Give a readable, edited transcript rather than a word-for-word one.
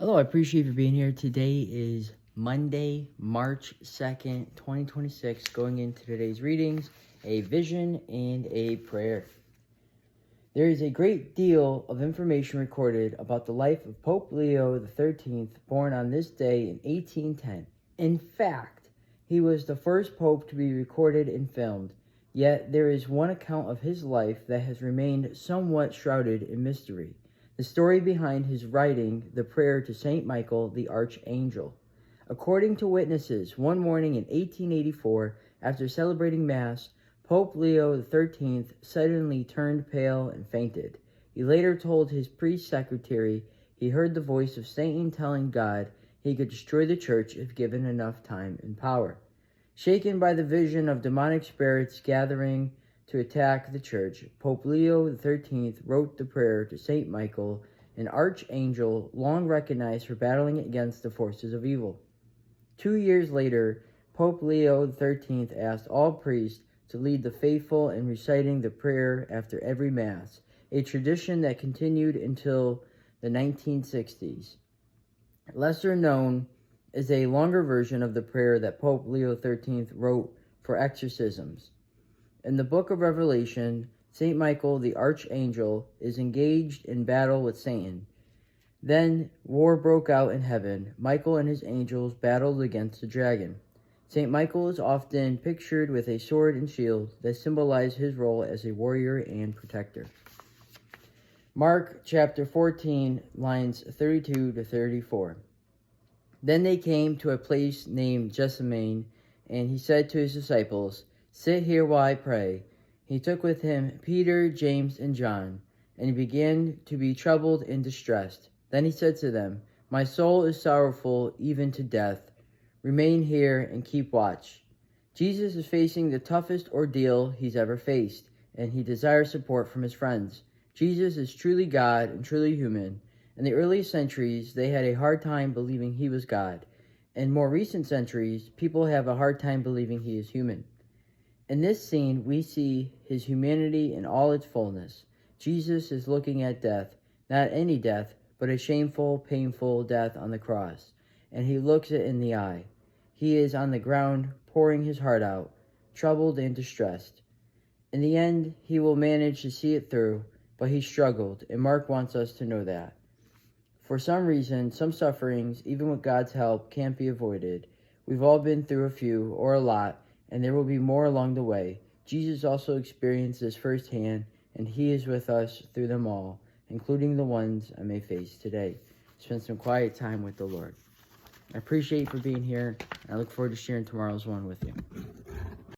Hello, I appreciate you for being here. Today is Monday, March 2nd, 2026. Going into today's readings, a vision and a prayer. There is a great deal of information recorded about the life of Pope Leo XIII, born on this day in 1810. In fact, he was the first pope to be recorded and filmed, yet there is one account of his life that has remained somewhat shrouded in mystery. The story behind his writing the prayer to Saint Michael the Archangel. According to witnesses, one morning in 1884, after celebrating Mass, Pope Leo XIII suddenly turned pale and fainted. He later told his priest secretary he heard the voice of Satan telling God he could destroy the church if given enough time and power. Shaken by the vision of demonic spirits gathering to attack the church, Pope Leo XIII wrote the prayer to Saint Michael, an archangel long recognized for battling against the forces of evil. 2 years later, Pope Leo XIII asked all priests to lead the faithful in reciting the prayer after every Mass, a tradition that continued until the 1960s. Lesser known is a longer version of the prayer that Pope Leo XIII wrote for exorcisms. In the book of Revelation, Saint Michael the Archangel is engaged in battle with Satan. Then war broke out in heaven. Michael and his angels battled against the dragon. Saint Michael is often pictured with a sword and shield that symbolize his role as a warrior and protector. Mark chapter 14, lines 32 to 34. Then they came to a place named Gethsemane, and he said to his disciples, "Sit here while I pray." He took with him Peter, James, and John, and he began to be troubled and distressed. Then he said to them, "My soul is sorrowful even to death. Remain here and keep watch." Jesus is facing the toughest ordeal he's ever faced, and he desires support from his friends. Jesus is truly God and truly human. In the early centuries, they had a hard time believing he was God. In more recent centuries, people have a hard time believing he is human. In this scene, we see his humanity in all its fullness. Jesus is looking at death, not any death, but a shameful, painful death on the cross, and he looks it in the eye. He is on the ground, pouring his heart out, troubled and distressed. In the end, he will manage to see it through, but he struggled, and Mark wants us to know that. For some reason, some sufferings, even with God's help, can't be avoided. We've all been through a few, or a lot, and there will be more along the way. Jesus also experienced this firsthand, and he is with us through them all, including the ones I may face today. Spend some quiet time with the Lord. I appreciate you for being here, and I look forward to sharing tomorrow's one with you.